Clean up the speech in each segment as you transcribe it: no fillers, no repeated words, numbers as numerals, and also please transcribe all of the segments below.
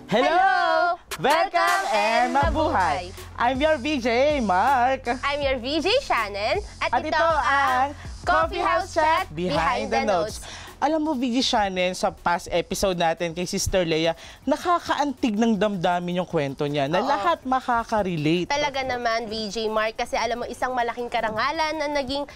Hello! Welcome and mabuhay! I'm your VJ, Mark. I'm your VJ, Shannon. At ito ang Coffee House Chat Behind the Notes. Alam mo, VJ Shannon, sa past episode natin kay Sister Leia, nakakaantig ng damdamin yung kwento niya na lahat makaka-relate. Talaga naman, VJ Mark, kasi alam mo, isang malaking karangalan na naging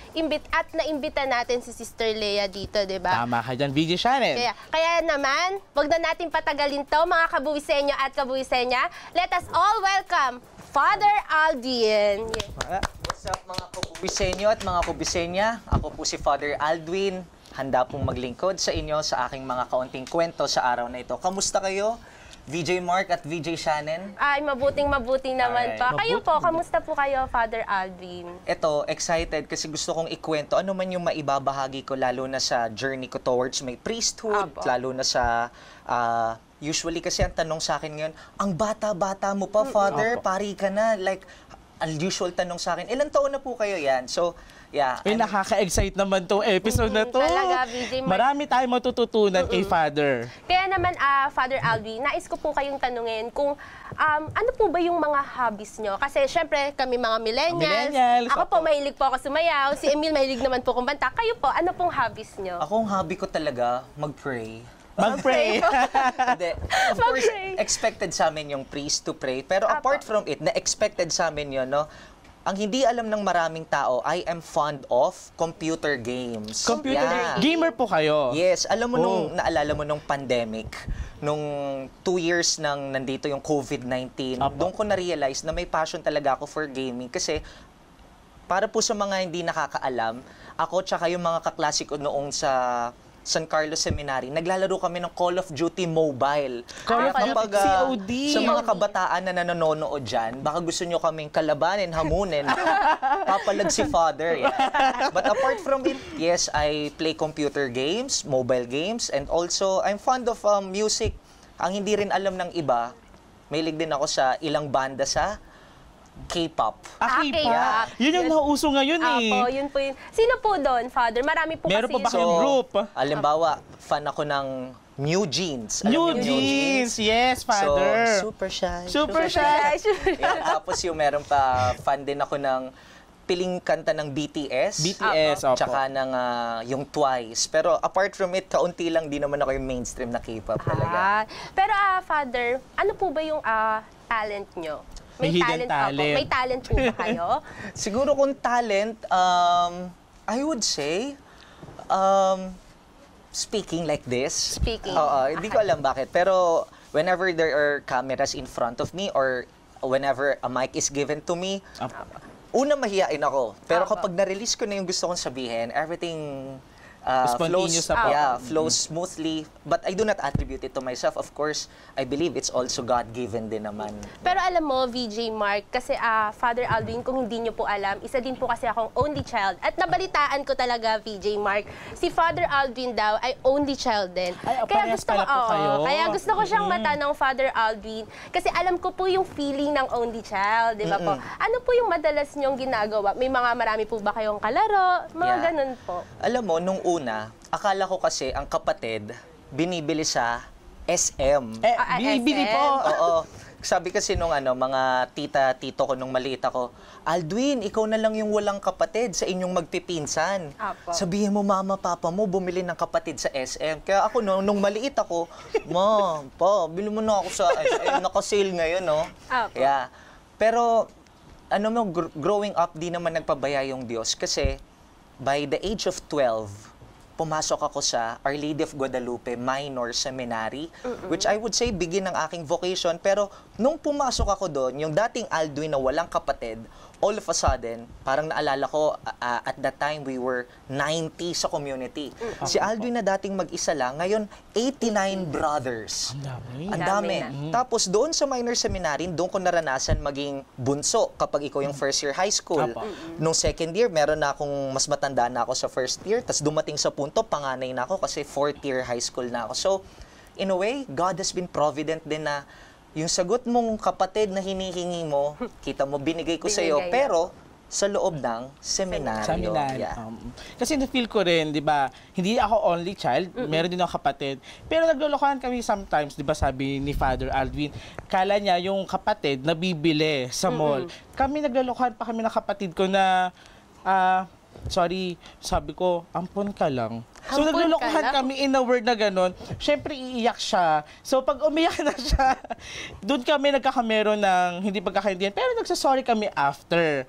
naimbita natin si Sister Leia dito, di ba? Tama ka dyan, VJ Shannon. Kaya naman, wag na natin patagalin to, mga kabuwisenyo at kabuwisenya. Let us all welcome Father Aldwin. What's up mga kabuwisenyo at mga kubisenya? Ako po si Father Aldwin. Handa pong maglingkod sa inyo sa aking mga kaunting kwento sa araw na ito. Kamusta kayo? VJ Mark at VJ Shannon? Ay, mabuting naman pa. Kayo po, kamusta po kayo, Father Aldwin? Ito, excited kasi gusto kong ikwento ano man yung maibabahagi ko lalo na sa journey ko towards my priesthood, lalo na sa usually kasi ang tanong sa akin ngayon, ang bata-bata mo pa, Father, pari ka na. Like, ang usual tanong sa akin, ilang taon na po kayo yan? So, yeah. Nakaka-excite naman tong episode na to. Talaga, VJ Mark. Marami tayong matututunan kay Father. Kaya naman, Father Aldwin, nais ko po kayong tanungin kung ano po ba yung mga hobbies nyo? Kasi syempre, kami mga millennials. Ako po, mahilig po ako sumayaw. Si Emil, mahilig naman po kumanta. Kayo po, ano pong hobbies nyo? Ako, ang hobby ko talaga, mag-pray. Mag-pray. Hindi. Of course, expected sa amin yung priest to pray. Pero apart from it, na-expected sa amin yun, no? Ang hindi alam ng maraming tao, I am fond of computer games. Gamer po kayo? Yes. Alam mo, naalala mo nung pandemic, nung 2 years nang nandito yung COVID-19, doon ko na-realize na may passion talaga ako for gaming. Kasi, para po sa mga hindi nakakaalam, ako tsaka yung mga kaklase ko noong sa San Carlos Seminary, naglalaro kami ng Call of Duty Mobile. Call of Duty, COD. Sa mga kabataan na nanonood dyan, baka gusto nyo kaming kalabanin, hamunin, papalag si Father. Yeah. But apart from it, yes, I play computer games, mobile games, and also, I'm fond of music. Ang hindi rin alam ng iba, mahilig din ako sa ilang banda sa K-pop. K-pop. Yun yung nauso ngayon eh. Apo, yun po yun. Sino po doon, Father? Marami po meron kasi. Meron pa ba kayong group? Halimbawa, fan ako ng New Jeans. New Jeans, yes, Father. So, super shy. Super shy. Yeah, tapos yung meron pa, fan din ako ng piling kanta ng BTS. BTS, opo. Tsaka ng yung Twice. Pero apart from it, kaunti lang din naman ako yung mainstream na K-pop talaga. Pero Father, ano po ba yung talent nyo? May hidden talent. May talent po ba kayo? Siguro kung talent, I would say, speaking like this. Speaking. Hindi ko alam bakit. Pero whenever there are cameras in front of me or whenever a mic is given to me, una mahihain ako. Pero kapag na-release ko na yung gusto kong sabihin, everything flows smoothly. But I do not attribute it to myself. Of course, I believe it's also God-given din naman. Pero alam mo, VJ Mark, kasi Father Aldwin, kung hindi nyo po alam, isa din po kasi akong only child. At nabalitaan ko talaga, VJ Mark, si Father Aldwin daw ay only child din. Kaya gusto ko siyang matanong, Father Aldwin, kasi alam ko po yung feeling ng only child, di ba po? Ano po yung madalas nyong ginagawa? May marami po ba kayong kalaro? Mga ganun po. Alam mo, nung una, akala ko kasi ang kapatid, binibili sa SM. Binibili po. Oo. Sabi kasi nung mga tito ko nung maliit ako, Aldwin, ikaw na lang yung walang kapatid sa inyong magpipinsan. Sabihin mo, mama, papa mo, bumili ng kapatid sa SM. Kaya ako, nung maliit ako, ma, pa, bili mo na ako sa SM. Naka-sale ngayon, no? Yeah. Pero, growing up, di naman nagpabaya yung Diyos. Kasi, by the age of 12, pumasok ako sa Our Lady of Guadalupe Minor Seminary, which I would say begin ng aking vocation. Pero nung pumasok ako doon, yung dating Aldwin na walang kapatid, all of a sudden, parang naalala ko, at that time we were 90 sa community. Si Aldwin na dating mag-isa lang, ngayon 89 brothers. Ang dami. Tapos doon sa minor seminary, doon ko naranasan maging bunso kapag ikaw yung first year high school. Nung second year, meron na akong mas matanda na ako sa first year. Tapos dumating sa punto, panganay na ako kasi fourth year high school na ako. So, in a way, God has been provident din na yung sagot mong kapatid na hinihingi mo, kita mo, binigay ko sa iyo, pero sa loob ng seminaryo. Seminary. Yeah. Kasi na-feel ko rin, di ba, hindi ako only child, meron din ako kapatid. Pero naglolokohan kami sometimes, di ba sabi ni Father Alvin, kala niya yung kapatid nabibili sa mall. Kami naglolokohan pa kami ng kapatid ko na, sorry, sabi ko, ampon ka lang. So, Ampon naglulukuhan ka lang? kami in a word na gano'n. Siyempre, iiyak siya. So, pag umiyak na siya, doon kami nagkakamero ng hindi pagkakaintindihan. Pero nagsasorry kami after.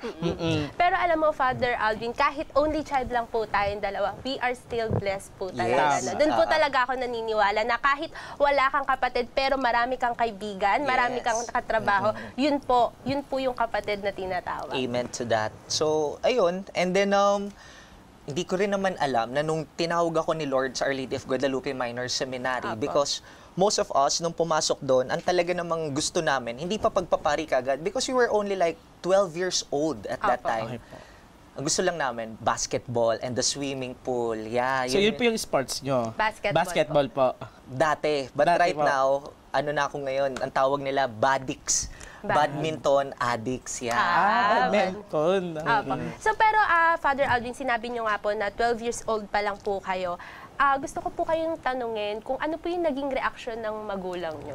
Pero alam mo, Father Alvin, kahit only child lang po tayong dalawa, we are still blessed po talaga. Yes. Doon po talaga ako naniniwala na kahit wala kang kapatid, pero marami kang kaibigan, marami Yes. kang katrabaho, yun po yung kapatid na tinatawag. Amen to that. So, ayun. And then, hindi ko rin naman alam na nung tinawag ako ni Lord sa Our Lady of Guadalupe Minor Seminary, Apo. because most of us, nung pumasok doon, ang talaga namang gusto namin, hindi pa pagpapari kagad, because we were only like 12 years old at that Apo. time. Okay po. Ang gusto lang namin, basketball and the swimming pool. Yeah, So, yun po yung sports nyo? Basketball Basketball po. Dati. But Dati right po. now, ano na ako ngayon, ang tawag nila, badix. Badminton addicts, yeah. Menton. Apo. So pero Father Alvin, sinabi niyo nga po na 12 years old pa lang po kayo. Gusto ko po kayong tanungin kung ano po yung naging reaction ng magulang niyo.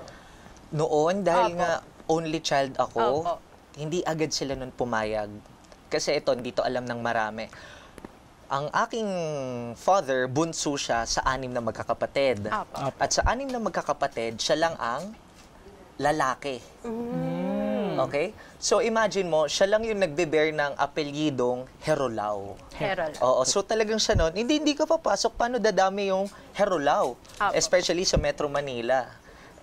Noon, dahil Opo. nga only child ako, Opo. hindi agad sila nun pumayag. Kasi ito, hindi to alam ng marami. Ang aking father, bunso siya sa 6 na magkakapatid. Opo. At sa 6 na magkakapatid, siya lang ang lalaki. Okay? So imagine mo, siya lang yung nagbe-bear ng apelyidong Herolao. Herol. Oo, so talagang siya nun, hindi ka papasok, paano dadami yung Herolao? Apo. Especially sa Metro Manila.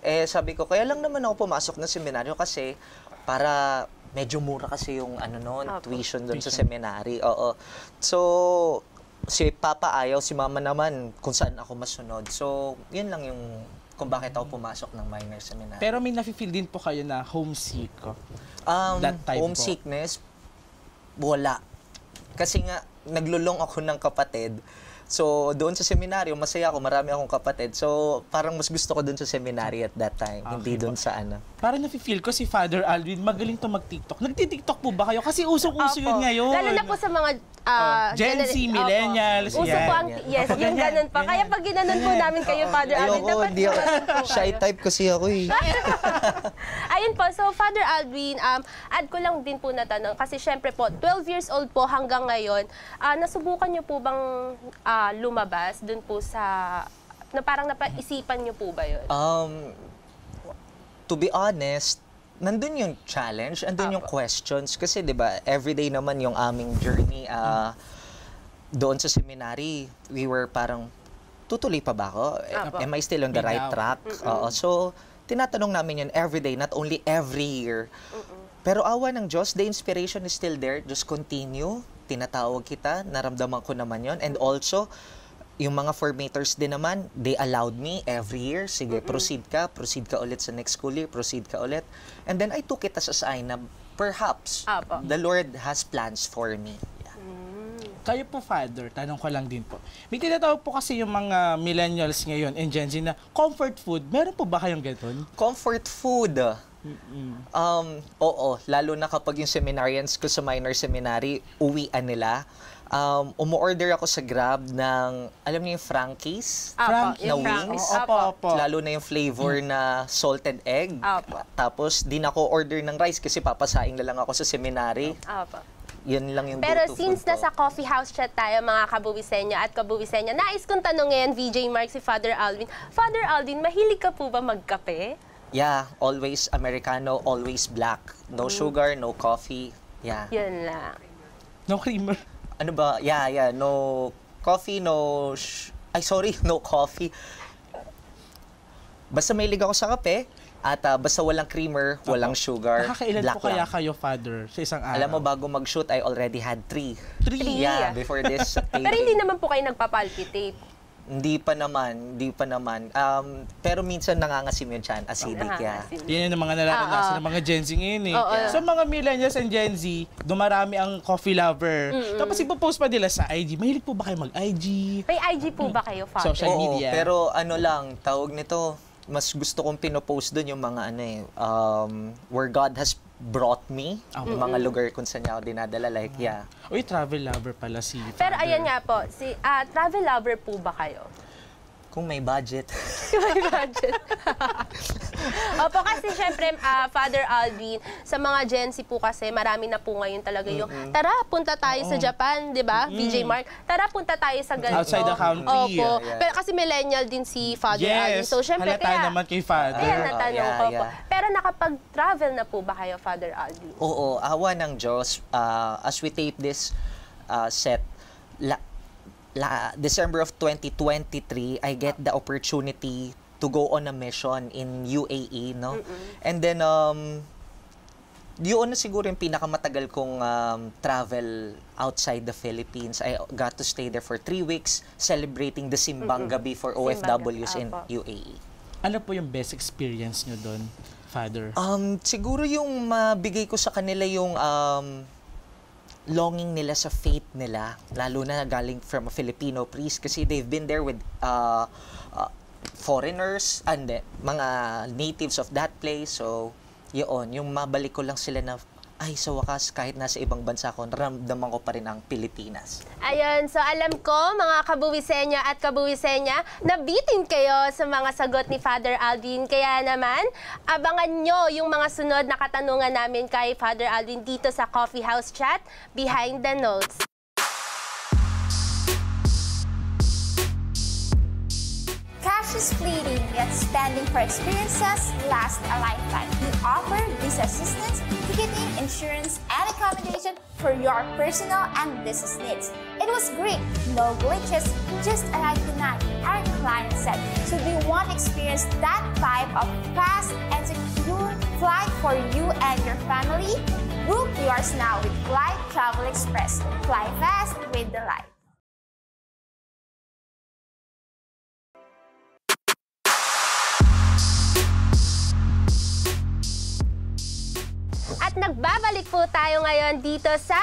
Eh, sabi ko, kaya lang naman ako pumasok ng seminaryo kasi para medyo mura kasi yung Apo. tuition doon sa seminary. Oo. So, si Papa ayaw, si Mama naman kung saan ako masunod. So, yun lang yung kung bakit ako pumasok ng minor seminary. Pero may nafe-feel din po kayo na homesick. that time po. Homesickness, wala. Kasi nga, naglulong ako ng kapatid. So, doon sa seminaryo, masaya ako, marami akong kapatid. So, parang mas gusto ko doon sa seminary at that time, hindi doon sa ano. Parang nafe-feel ko si Father Alvin, magaling to mag-TikTok. Nagti-TikTok po ba kayo? Kasi usong-uso yun ngayon. Lalo na po sa mga Gen Z, millennials, Uso yan. po ang, yes, Kapag yung ganun pa. Kaya pag ginanon po namin kayo, Father Alvin, dapat Hindi ako, ginanon po shy kayo. type kasi ako eh. Ayun po, so Father Alvin, add ko lang din po na tanong, kasi syempre po, 12 years old po hanggang ngayon, nasubukan niyo po bang lumabas dun po sa, na parang napaisipan niyo po ba yun? To be honest, nandun yung challenge, andun yung questions. Kasi 'di ba everyday naman yung aming journey doon sa seminary, we were parang, tutuloy pa ba ako? Apo. Am I still on the right track? Oo. So, tinatanong namin yun everyday, not only every year. Pero awa ng Diyos, the inspiration is still there. Just continue. Tinatawag kita, naramdaman ko naman yon. And also, yung mga formators din naman, they allowed me every year, sige, proceed ka ulit sa next school year, proceed ka ulit. And then I took it as a sign na perhaps Apo. the Lord has plans for me. Yeah. Kayo po, Father, tanong ko lang din po. May tinatawag po kasi yung mga millennials ngayon and Gen Z na comfort food. Meron po ba kayong ganun? Comfort food. Oo, lalo na kapag yung seminarians ko sa minor seminary, uwian nila. Umu-order ako sa Grab ng, alam niyo yung Frankies? Apo, na yung wings? Frankies. Opo. Lalo na yung flavor na salted egg. Apo. Tapos, di na ako order ng rice kasi papasaing na lang ako sa seminary. Apo. Yan lang yung Pero go-to since food ko. nasa coffee house chat tayo, mga kabuwisenya at kabuwisenya, nais kong tanongin, VJ Mark, si Father Alvin. Father Alvin, mahilig ka po ba magkape? Yeah, always Americano, always black. No sugar, no coffee. Yeah. Yun lang. No creamer. Ano ba? Yeah. No coffee, no... no coffee. Basta mahilig ako sa kape, at basta walang creamer, walang sugar, Nakakailan black po kaya lang. kayo, Father, sa isang araw? Alam mo, bago mag-shoot, I already had 3. 3. Yeah, before this taping. Pero hindi naman po kayo nagpapalpitate. Hindi pa naman. Pero minsan nangangasim yung chan, acidic, yeah. Yan yung mga nararanasan ng mga Gen Z ngayon eh. Oo. So mga millennials and Gen Z, dumarami ang coffee lover. Tapos ipopost pa nila sa IG. Mahilig po ba kayo mag-IG? May IG po ba kayo, Father? Social Oo, media. pero ano lang, tawag nito, mas gusto kong pinopost doon yung mga where God has brought me, yung mga lugar kung saan niya ako dinadala. Like, yeah. Uy, travel lover pala si Father. Pero ayan nga po, travel lover po ba kayo? Kung may budget. May budget. Opo, kasi syempre, Father Alvin, sa mga Gen Z po kasi, marami na po ngayon talaga yung, tara, punta tayo sa Japan, di ba? VJ Mark, tara, punta tayo sa ganito. Outside the country. Opo. Pero kasi millennial din si Father Alvin. So, syempre, halata naman kay Father. Kaya natanong ko po. Pero nakapag-travel na po ba kayo, Father Alvin? Oo, awa ng Diyos. As we tape this set, December of 2023, I get the opportunity to go on a mission in UAE, no? And then, yun na siguro yung pinakamatagal kong travel outside the Philippines. I got to stay there for 3 weeks celebrating the Simbang Gabi for OFWs in UAE. Ano po yung best experience nyo doon, Father? Siguro yung mabigay ko sa kanila yung longing nila sa faith nila, lalo na galing from a Filipino priest kasi they've been there with foreigners and mga natives of that place. So, yun, yung mabalik ko lang sila na, ay, sa wakas, kahit nasa ibang bansa ko, naramdaman ko pa rin ang Pilipinas. Ayun, so alam ko, mga kabuwisenya at kabuwisenya, nabitin kayo sa mga sagot ni Father Alvin. Kaya naman, abangan nyo yung mga sunod na katanungan namin kay Father Alvin dito sa Coffee House Chat, Behind the Notes. Cash is fleeting, yet spending for experiences lasts a lifetime. We offer visa assistance, ticketing, insurance, and accommodation for your personal and business needs. It was great, no glitches, just arrive tonight, our client said. So do you want to experience that type of fast and secure flight for you and your family? Book yours now with Fly Travel Express. Fly fast with delight. At nagbabalik po tayo ngayon dito sa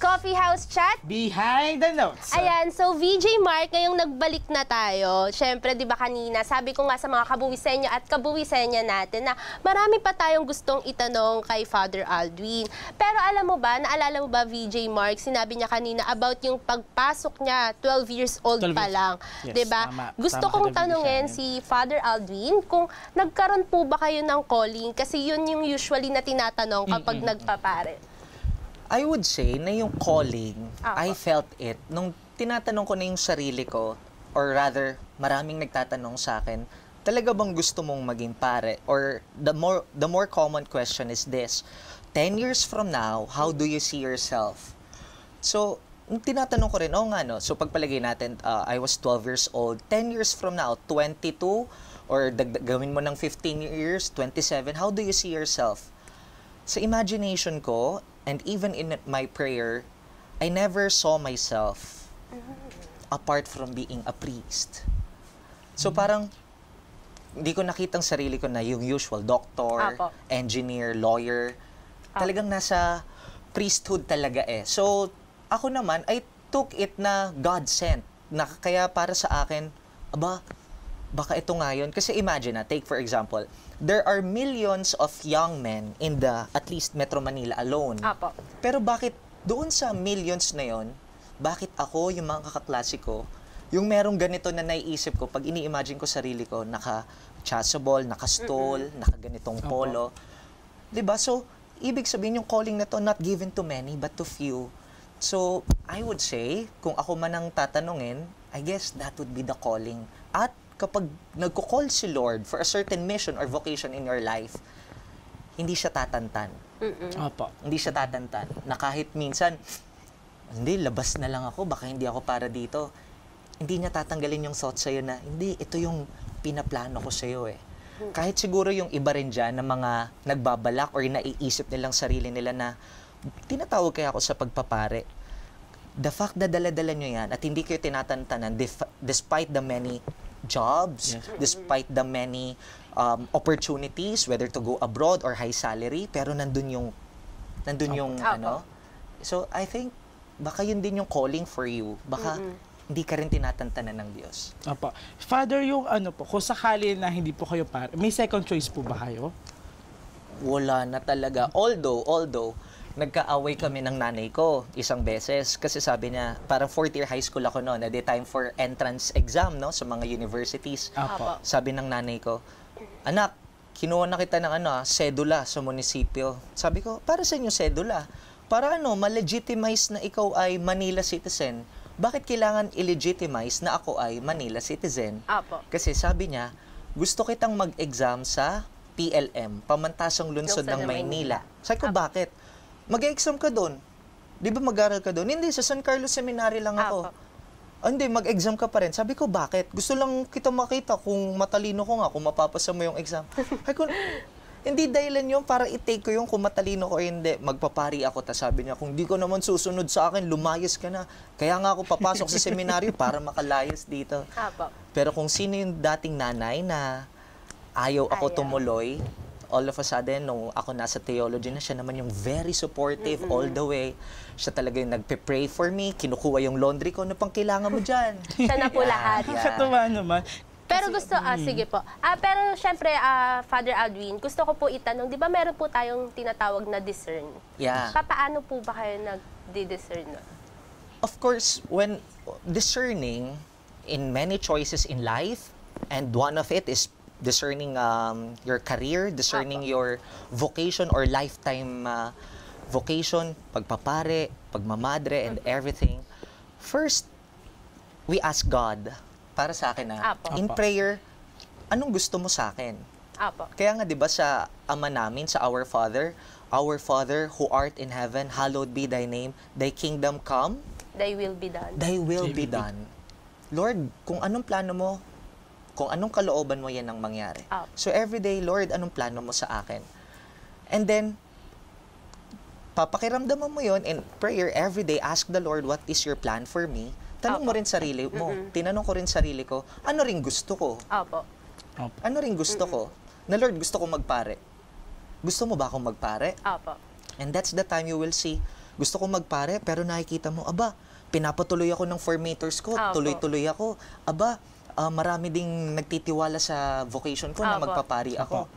Coffee House Chat, Behind the Notes. Ayan, so VJ Mark, ngayong nagbalik na tayo. Siyempre, di ba kanina, sabi ko nga sa mga kabuwisenya at kabuwisenya natin na marami pa tayong gustong itanong kay Father Alvin. Pero alam mo ba, naalala mo ba VJ Mark, sinabi niya kanina about yung pagpasok niya, 12 years old pa lang. Yes, di ba? Gusto kong tanungin si Father Alvin kung nagkaroon po ba kayo ng calling? Kasi yun yung usually na tinatanong kapag nagpapare. I would say na yung calling, I felt it. Nung tinatanong ko na yung sarili ko, or rather, maraming nagtatanong sa akin, talaga bang gusto mong maging pare? Or the more common question is this, 10 years from now, how do you see yourself? So, nung tinatanong ko rin, nga no, so pagpalagay natin, I was 12 years old, 10 years from now, 22, or gawin mo ng 15 years, 27, how do you see yourself? Sa imagination ko, and even in my prayer, I never saw myself apart from being a priest. So parang, hindi ko nakitang sarili ko na yung usual doctor, engineer, lawyer. Talagang nasa priesthood talaga eh. So, ako naman, I took it na God sent. Na kaya para sa akin, baka ito nga yun. Kasi imagine take for example, there are millions of young men in the, at least Metro Manila alone. Pero bakit doon sa millions na yon, bakit ako, yung mga kaklase ko, yung merong ganito na naiisip ko, pag ini-imagine ko sarili ko, naka-chasuble, naka-stole, naka-ganitong polo. Diba? So, ibig sabihin yung calling na to, not given to many, but to few. So, I would say, kung ako man ang tatanungin, I guess that would be the calling. At kapag nagko-call si Lord for a certain mission or vocation in your life, hindi siya tatantan. Hindi siya tatantan. Na kahit minsan, hindi, labas na lang ako, baka hindi ako para dito. Hindi niya tatanggalin yung thought sa'yo na, hindi, ito yung pinaplano ko sa'yo eh. Kahit siguro yung iba rin dyan na mga nagbabalak or naiisip nilang sarili nila na, tinatawag kaya ako sa pagpapare. The fact na dala-dala nyo yan at hindi kayo tinatantanan despite the many jobs, despite the many opportunities, whether to go abroad or high salary, pero nandun yung ano. So, I think, baka yun din yung calling for you. Baka hindi ka rin tinatantanan ng Diyos. Father, yung ano po, kung sakali na hindi po kayo pare, may second choice po ba kayo? wala na talaga. Although, nagkaaway kami ng nanay ko isang beses. Kasi sabi niya, parang 4th year high school ako noon. At the time for entrance exam, no? Sa mga universities. Apo. Sabi ng nanay ko, anak, kinuha na kita ng sedula sa munisipyo. Sabi ko, para sa inyo sedula? Para ma-legitimize na ikaw ay Manila citizen. Bakit kailangan i-legitimize na ako ay Manila citizen? Apo. Kasi sabi niya, gusto kitang mag-exam sa PLM, Pamantasang Lungsod ng Maynila. Sabi ko, bakit? Mag-exam ka doon. Di ba mag-aral ka doon? Hindi, sa San Carlos Seminary lang ako. Hindi, mag-exam ka pa rin. Sabi ko, bakit? Gusto lang kita makita kung matalino ko nga, kung mapapasa mo yung exam. Sabi ko, hindi dahilan yun para i-take ko yung kung matalino ko o hindi. Magpapari ako. Ta sabi niya, kung di ko naman susunod sa akin, lumayas ka na. Kaya nga ako papasok sa seminaryo para makalayas dito. Pero kung sino yung dating nanay na ayaw ako tumuloy, all of a sudden, nung ako nasa theology na, siya naman yung very supportive all the way. Siya talaga yung nagpe-pray for me, kinukuha yung laundry ko, ano pang kailangan mo dyan? Siya na po lahat. Katuwa naman. Pero gusto, sige po. Pero syempre, Father Aldwin, gusto ko po itanong, di ba meron po tayong tinatawag na discern? Yeah. Paano po ba kayo nag-discern? Of course, when discerning in many choices in life, and one of it is discerning your career, discerning your vocation or lifetime vocation, pagpapare, pagmamadre, and everything. First, we ask God, para sa akin in prayer, anong gusto mo sa akin? Kaya nga 'di ba sa Ama namin, sa Our Father who art in heaven, hallowed be thy name, thy kingdom come, thy will be done. Thy will be done. Lord, kung anong plano mo, kung anong kalooban mo, yan ang mangyari. So every day, Lord, anong plano mo sa akin? And then, papakiramdaman mo yon in prayer every day. Ask the Lord, what is your plan for me? Tanong mo rin sarili mo. Tinanong ko rin sarili ko, ano rin gusto ko? Ano rin gusto ko? Na Lord, gusto ko magpare. Gusto mo ba akong magpare? And that's the time you will see, gusto ko magpare, pero nakikita mo, aba, pinapatuloy ako ng formators ko, tuloy-tuloy ako. Aba, marami ding nagtitiwala sa vocation ko na magpapari ako.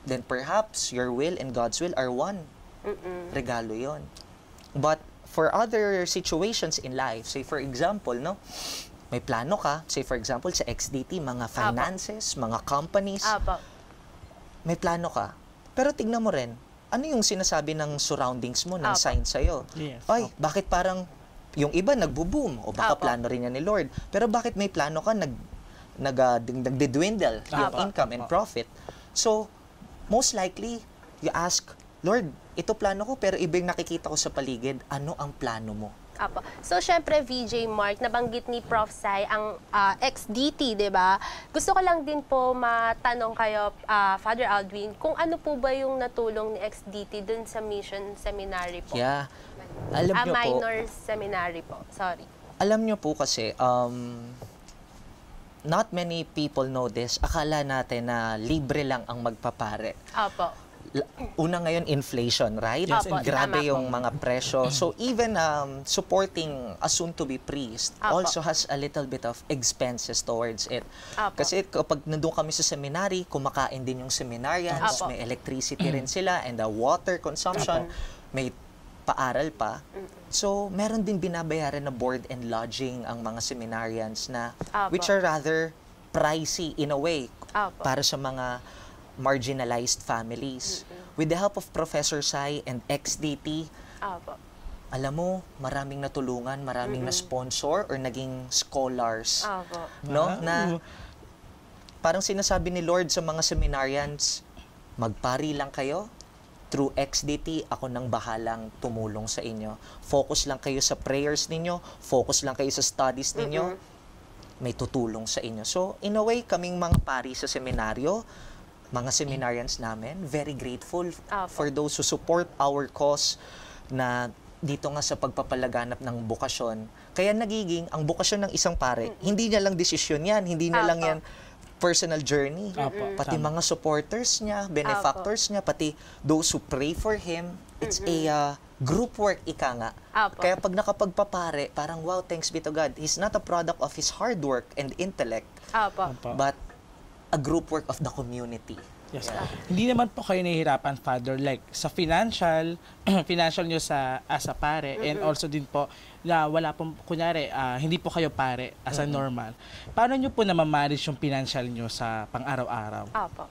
Then perhaps your will and God's will are one. Regalo yon. But for other situations in life, say for example, may plano ka, say for example sa XDT, mga finances, mga companies, may plano ka. Pero tignan mo rin, ano yung sinasabi ng surroundings mo, ng signs sa'yo? Ay, bakit parang yung iba nagbo-boom o baka plano rin yan ni Lord. Pero bakit may plano ka nagdidwindle yung income and profit? So, most likely, you ask, Lord, ito plano ko pero iba yung nakikita ko sa paligid. Ano ang plano mo? So, syempre, VJ Mark, nabanggit ni Prof. Sai ang XDT, di ba? Gusto ko lang din po matanong kayo, Father Aldwin, kung ano po ba yung natulong ni XDT dun sa mission seminary po? Yeah. Alam nyo po, minor seminary po. Sorry. Alam nyo po kasi, not many people know this. Akala natin na libre lang ang magpapare. Una ngayon, inflation, right? Yes, grabe yung mga presyo. So even supporting a soon-to-be priest also has a little bit of expenses towards it. Kasi kapag nandun kami sa seminary, kumakain din yung seminarians, may electricity rin sila, and the water consumption, may paaral pa. So meron din binabayaran na board and lodging ang mga seminarians na which are rather pricey in a way para sa mga marginalized families. With the help of Professor Sai and XDT, alam mo, maraming natulungan, maraming na-sponsor or naging scholars. No? Na parang sinasabi ni Lord sa mga seminarians, magpari lang kayo, through XDT, ako nang bahalang tumulong sa inyo. Focus lang kayo sa prayers ninyo, focus lang kayo sa studies ninyo, may tutulong sa inyo. So, in a way, kaming mga pari sa seminaryo, mga seminarians namin, very grateful for those who support our cause na dito nga sa pagpapalaganap ng bukasyon. Kaya nagiging, ang bukasyon ng isang pare, hindi niya lang desisyon yan, hindi niya lang yan personal journey. Pati mga supporters niya, benefactors niya, pati those who pray for him, it's a group work, ika nga. Kaya pag nakapagpapare, parang wow, thanks be to God. He's not a product of his hard work and intellect, but a group work of the community. Yes. Hindi naman po kayo nahihirapan, Father, like sa financial nyo as a pare, and also din po na wala po, kunyari, hindi po kayo pare as a normal. Paano nyo po namamanage yung financial nyo sa pang-araw-araw? Opo.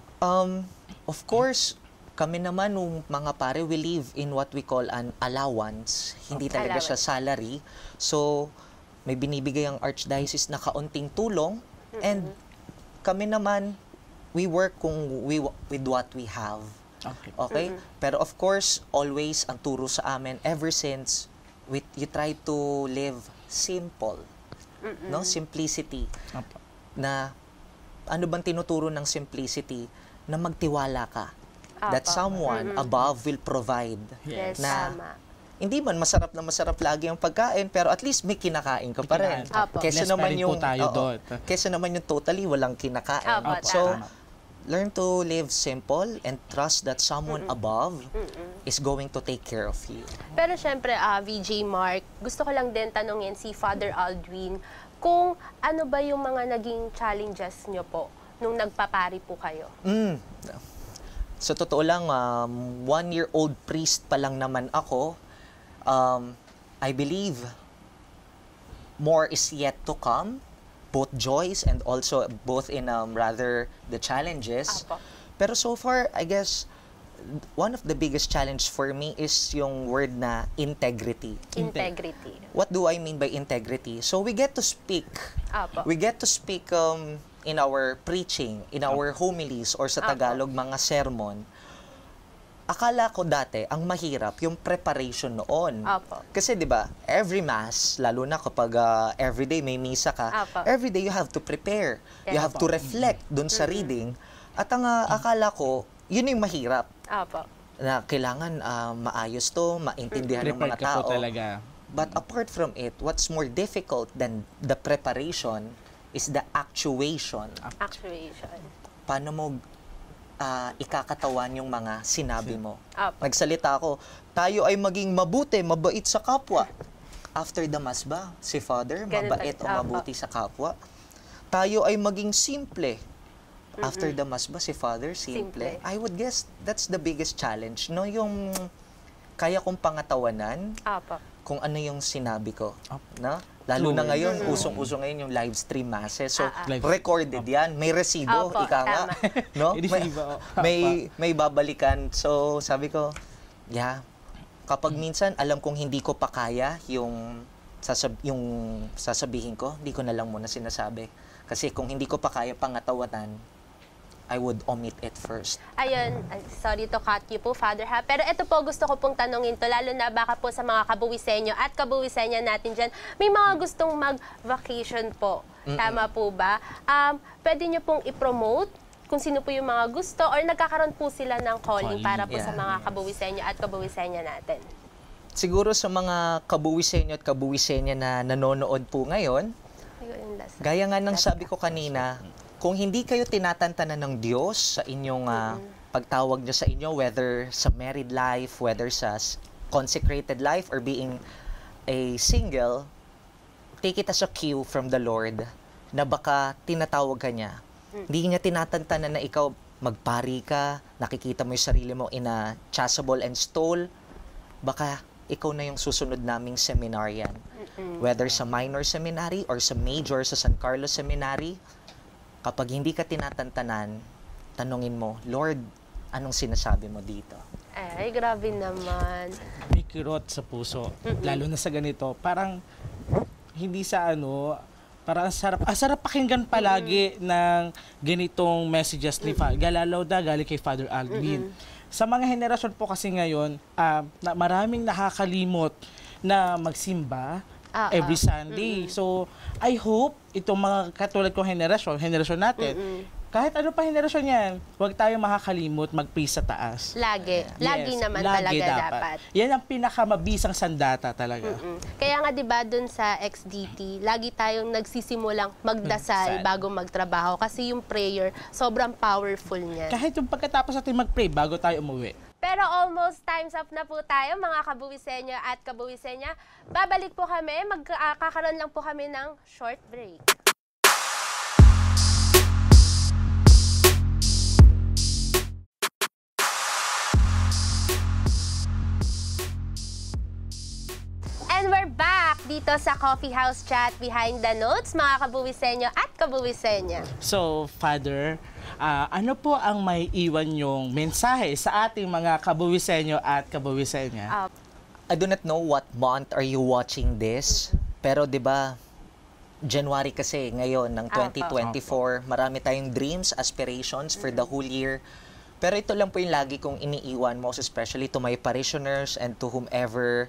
Of course, kami naman nung mga pare, we live in what we call an allowance. Hindi talaga siya salary. So, may binibigay ang Archdiocese na kaunting tulong, and kami naman, we work with what we have. Okay? Pero of course, always ang turo sa amin, ever since, you try to live simple. No? Simplicity. Na, ano bang tinuturo ng simplicity? Na magtiwala ka. That someone above will provide. Yes, Na, tama. hindi man masarap na masarap lagi ang pagkain, pero at least may kinakain ka pa rin. Kesa naman yung kesa naman yung totally walang kinakain. So, learn to live simple and trust that someone above is going to take care of you. Pero syempre, VJ Mark, gusto ko lang din tanungin si Father Aldwin kung ano ba yung mga naging challenges nyo po nung nagpapari po kayo. Sa totoo lang, 1-year-old priest pa lang naman ako. I believe more is yet to come, both joys and also both in rather the challenges. Pero so far, I guess, one of the biggest challenge for me is yung word na integrity. Integrity. What do I mean by integrity? So we get to speak. We get to speak in our preaching, in our homilies, or sa Tagalog, mga sermon. Akala ko dati, ang mahirap, yung preparation noon. Kasi di ba, every mass, lalo na kapag everyday may misa ka, everyday you have to prepare. You have to reflect dun sa reading. At ang akala ko, yun yung mahirap. Na kailangan maayos to, maintindihan ng mga tao. But apart from it, what's more difficult than the preparation is the actuation. Paano mo ikakatawan yung mga sinabi mo. Nagsalita ako, tayo ay maging mabuti, mabait sa kapwa. After the Mass ba, si Father, mabait o mabuti sa kapwa? Tayo ay maging simple. After the Mass ba, si Father, simple? I would guess that's the biggest challenge. No, yung kaya kong pangatawanan kung ano yung sinabi ko. No? Lalo na ngayon, usong-uso ngayon yung live stream masses. So, recorded yan. May resibo, ika nga. No? May babalikan. So, sabi ko, kapag minsan, alam kong hindi ko pa kaya yung sasabihin ko, hindi ko na lang muna sinasabi. Kasi kung hindi ko pa kaya pangatawanan, I would omit it first. Ayun, sorry to cut you po, Father, ha? Pero ito po, gusto ko pong tanungin to, lalo na baka po sa mga kabuwisenyo at kabuwisenyo natin dyan, may mga gustong mag-vacation po. Tama po ba? Pwede nyo pong i-promote kung sino po yung mga gusto or nagkakaroon po sila ng calling para po sa mga kabuwisenyo at kabuwisenyo natin? Siguro sa mga kabuwisenyo at kabuwisenyo na nanonood po ngayon, gaya nga ng sabi ko kanina, kung hindi kayo tinatantanan ng Diyos sa inyong pagtawag niyo sa inyo, whether sa married life, whether sa consecrated life, or being a single, take it as a cue from the Lord na baka tinatawag ka niya. Hindi niya tinatantanan na ikaw magpari ka, nakikita mo yung sarili mo in a chasuble and stole, baka ikaw na yung susunod naming seminarian. Whether sa minor seminary or sa major sa San Carlos Seminary, kapag hindi ka tinatantanan, tanungin mo, Lord, anong sinasabi mo dito? Ay, grabe naman. May kirot sa puso. Lalo na sa ganito. Parang, hindi sa parang sarap pakinggan palagi ng ganitong messages ni Father. Galalaw da, galing kay Father Aldwin. Sa mga henerasyon po kasi ngayon, maraming nakakalimot na magsimba every Sunday. So, I hope itong mga katulad kong henerasyon natin, kahit ano pa henerasyon yan, huwag tayo makakalimot mag-pray sa taas. Lagi. Lagi naman talaga dapat. Yan ang pinakamabisang sandata talaga. Kaya nga 'di ba dun sa XDT, lagi tayong nagsisimulang magdasal bago magtrabaho kasi yung prayer sobrang powerful niyan. Kahit yung pagkatapos natin mag-pray bago tayo umuwi. Pero almost time's up na po tayo, mga kabuwisenya at kabuwisenya. Babalik po kami, kakaroon lang po kami ng short break. dito sa Coffee House Chat Behind the Notes, mga kabuwisenyo at kabuwisenyo. So, Father, ano po ang may iwan yung mensahe sa ating mga kabuwisenyo at kabuwisenya? I do not know what month are you watching this, pero 'di ba January kasi ngayon ng 2024, marami tayong dreams, aspirations for the whole year. Pero ito lang po yung lagi kong iniiwan, most especially to my parishioners and to whomever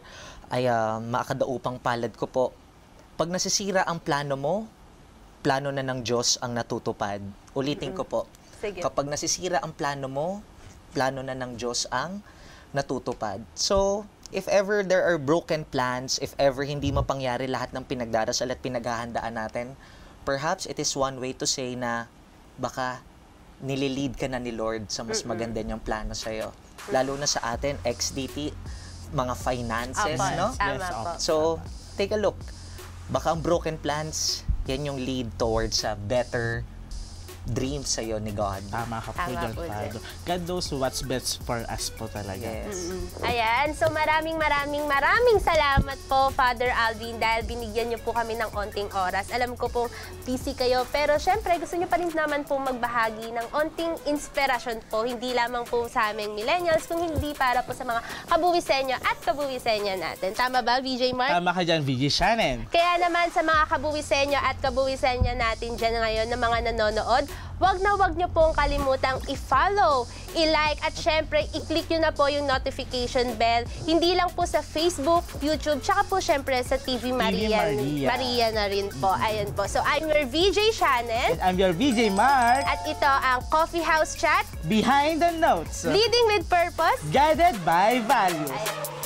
ay makakadaupang palad ko po. Pag nasisira ang plano mo, plano na ng Diyos ang natutupad. Ulitin ko po. Sige. Kapag nasisira ang plano mo, plano na ng Diyos ang natutupad. So, if ever there are broken plans, if ever hindi mapangyari lahat ng pinagdarasal at pinaghahandaan natin, perhaps it is one way to say na baka nililid ka na ni Lord sa mas maganda niyang plano sa'yo. Lalo na sa atin, XDT, mga finances, no? Tama po. So, take a look. Baka ang broken plans, yan yung lead towards a better dream sa'yo ni God. Tama ka po, Tama po, Father. God knows what's best for us po talaga. Yes. Ayan, so maraming salamat po, Father Alvin, dahil binigyan niyo po kami ng onting oras. Alam ko po, busy kayo, pero syempre gusto niyo pa rin naman po magbahagi ng onting inspirasyon po, hindi lamang po sa aming millennials, kung hindi para po sa mga kabuwisenyo at kabuwisenyo natin. Tama ba, VJ Mark? Tama ka dyan, VJ Shannon. Kaya naman sa mga kabuwisenyo at kabuwisenyo natin dyan ngayon na mga nanonood, wag niyo pong kalimutang i-follow, i-like at syempre i-click nyo na po yung notification bell. Hindi lang po sa Facebook, YouTube, tsaka po syempre sa TV Maria. Maria na rin po. Ayan po. So I'm your VJ Shannon. And I'm your VJ Mark. At ito ang Coffee House Chat. Behind the Notes. Leading with purpose. Guided by values. Ayan.